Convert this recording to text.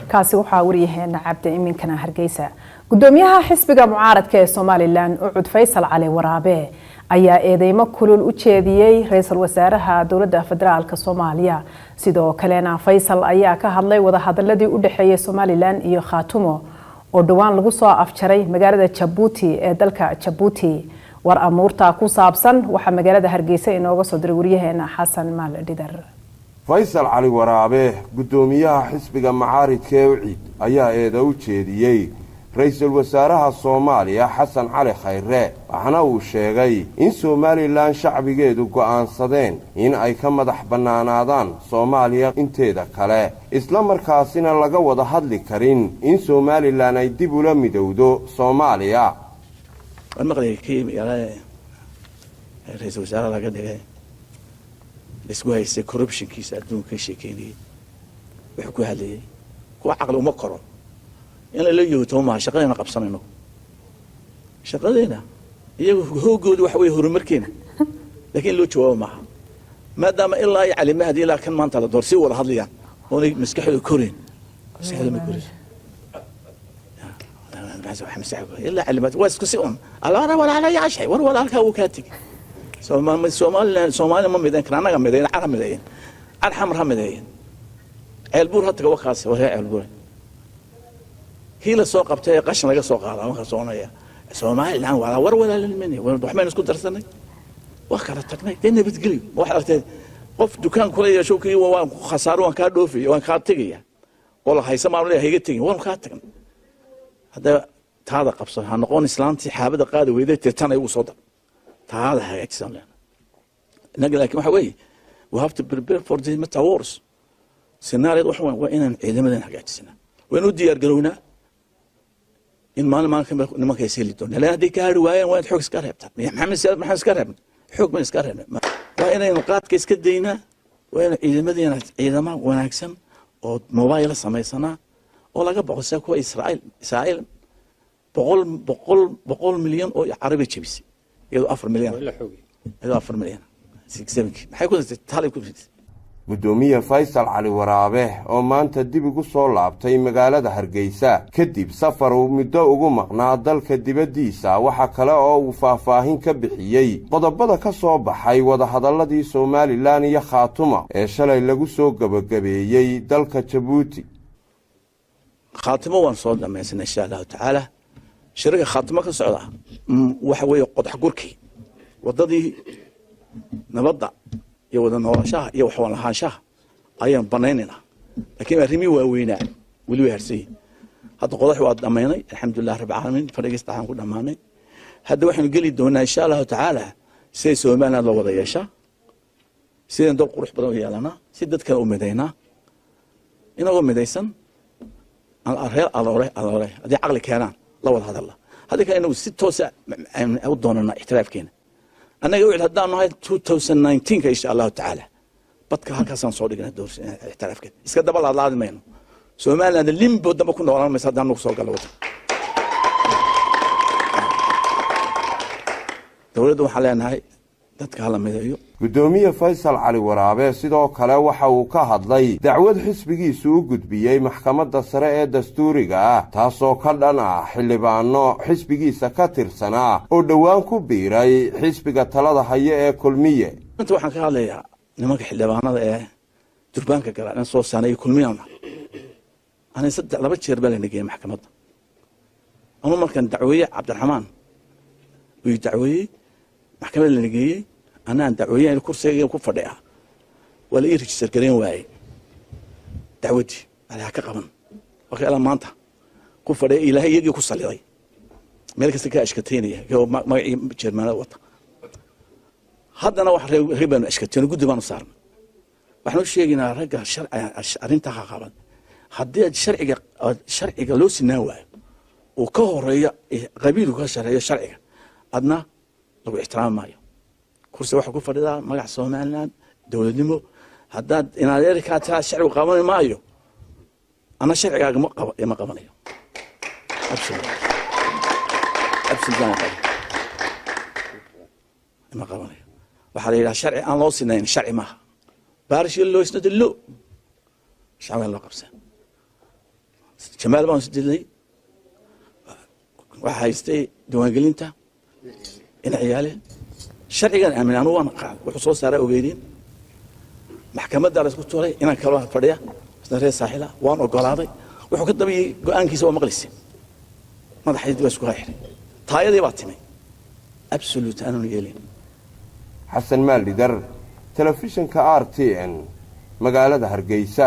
kaasi waxaa waryaheena cabdi iminkana Hargeysa gudoomiyaha xisbiga mucaaradka ee Somaliland Ucud Faysal Cali Waraabe ayaa eedeymo kulul u jeediyay ra'iisul wasaaraha dawladda federaalka Soomaaliya sidoo kalena Faysal ayaa ka hadlay wada hadaladii u dhaxeeyay Somaliland iyo Khaatumo oo dhawaan lagu soo afjaray magaalada Djibouti ee dalka Djibouti war amuurta ku saabsan waxa magaalada Hargeysa inooga soo diray waryaheena Xasan Maal Dhidar Faysal Cali Waraabe gudoomiyaha xisbiga mucaaradka ee Ucid ayaa eedo u jeediyay ra'iisul wasaaraha Soomaaliya Xasan Cali Khayre waxana uu sheegay in Somaliland shacbigeedu go'aansadeen in ay ka madax banaanaadaan Soomaaliya inteeda kale isla markaasina laga wada hadli karin in Somaliland ay dib ula midowdo Soomaaliya ra'iisul wasaaraha laga dhigay isku haysta corruptionkiisa adduunka sheekeynay wuxuu ku hadlayay kuwa aqal uma koro in la leeyahay tooma shaqadayna qabsanayno shaqadayna iyagu hoogoodu wax way horumarkeena laakiin loo jawaabo maaha maadaama ilaa ay calimaad ilaa kan maanta la doorsi wada hadlayaan oo ay maskaxdu koreen maskaxdu ma koreen ilaa calimaad waa isku si on alla wala ala yaashay war wala halka uu ka tigi Soomaaliland ma mideen kana naga mideen carab mideen arxam ramadeen ceelbuur hadda wakaas waa ceelbuur هيلا سوق بتاعي قشنا لقى سوق هذا ما خسرنا سومالي الآن ولا للمني وحنا نسكت درسنا وخرت تقني تاني بتقلي واحد قف دكان كلية شو كي وخسارون كادو في وان خاتجي والله هاي سمع ولا هي جتني وان خاتج هذا قبصة هنقول إسلامتي حابة قاعدة وإذا تتنا يوصل هذا هاي أحسن لنا نقول لك ما حوي we have to prepare for the meta wars سيناريو وإن إذا ما حاجات السنة ونودي يرجعونا إن ما كيسيل الدنيا لا هذيك رواية وين حكم سكرهبت محمد سكرهب حكم سكرهب وين النقاط كيس كدينا وين إذا مدينة إذا ما وناكسن أو موبايل سميسنا ولا قبل سكوا إسرائيل بقول مليون أو عربي تشبيسي يدو 4 مليون يدو 4 مليون 6 حيكون تالي كل gudoomiye Faysal Cali Waraabe oo maanta dib ugu soo laabtay magaalada Hargeysa kadib safar uu muddo ugu maqnaa dalka dibadiisa waxa kale oo uu faahfaahin ka bixiyay qodobada ka soo baxay wada hadaladii Somaliland iyo Khaatumo ee shalay lagu soo gabagabeeyay dalka Djibouti Khaatumo waan soo dhameysnay insha Allah taala shirka Khaatumo ka socda waxa weeye qodax gurki wadadii nabadda iyo wada noolaanshaha iyo wax wada lahaanshaha ayaan banaynayna laakiin arrimi waaweynaa wali way harsay hadda qodax waa dhameynay alxamdulillah rabbil caalamiin fariiqista aan ku dhamaanay hadda waxaan gali doonaa insha Allah taala si Soomaaliland la wada yeesha sideen dad qurux badan yeelana si dadka u midayna inagoo midaysan adoore hadii aqli keenaan la wada hadalla hadii ka inagu si toos ah u doonana ixtiraafkeena أنا أقول هذا أنه 2019 إن شاء الله تعالى بدك هالكاسان صادقنا دور احتراف كده إسكت دبل الله منه Somaliland اللي بدنا بكون ورانا مساعدنا نوصل قلوته دولة حاليا هاي dadka hala midayo gudoomiye Faysal Cali Waraabe sidoo kale waxa uu ka hadlay dacwad xisbigiisu u gudbiyay maxkamadda sare ee dastuuriga ah taasoo ka dhan ah xildhibaano xisbigiisa ka tirsanaa oo dhawaan ku biiray xisbiga talada haya ee Kulmiye inta waxaan ka hadlayaa nimanka xildhibaanada ee durbaanka galaan soo saanay Kulmiyana ana saddex laba jeer baa la nagay maxkamadda ama markan dacweye Cabdiraxmaan uu dacweye maxkamadda la nagay أنا دعوية الكرسي يكون فديها ولا يرجع كريم واي دعوتي على حقيقة وكألا ما أنت كون فديها إلى هي يجي كوصل لي ملك سكاء أشكتيني هو ما يجير ما لوط هذا أنا واحد غيبان أشكتيني قد ما نصار وإحنا وش يجينا رجع الشرع أرنتها خابن حدي الشرع لوس النوى وكهرية قبيل وكشرعية شرعية أدنى لو احترام مايو كرسي واحد كفر ده ما يحصل معنا دولة نمو هذا إن هذا كانت الشرع وقانون ما يو أنا شرع ما قانون يو أبسل ما قانون يو وحالي الشرع أنا لو سنين الشرع ما بارش اللو يسند اللو شعب الله قبسه jamaal baan isdilay waxa haystay diiwaangelinta in ciyaale sharcigan aamin anu waan qaad wuxuu soo saaray ogeydin maxkamadda la isku tuuray inaan kala fadhiya isna reer saaxila waan ogolaaday wuxuu ka dabiyay go'aankiisa oo maqlisay madaxaydu waa isku hayray taayadii baa timay absolute aanu yeelin xasan maalidar telefishinka RTN magaalada Hargeysa.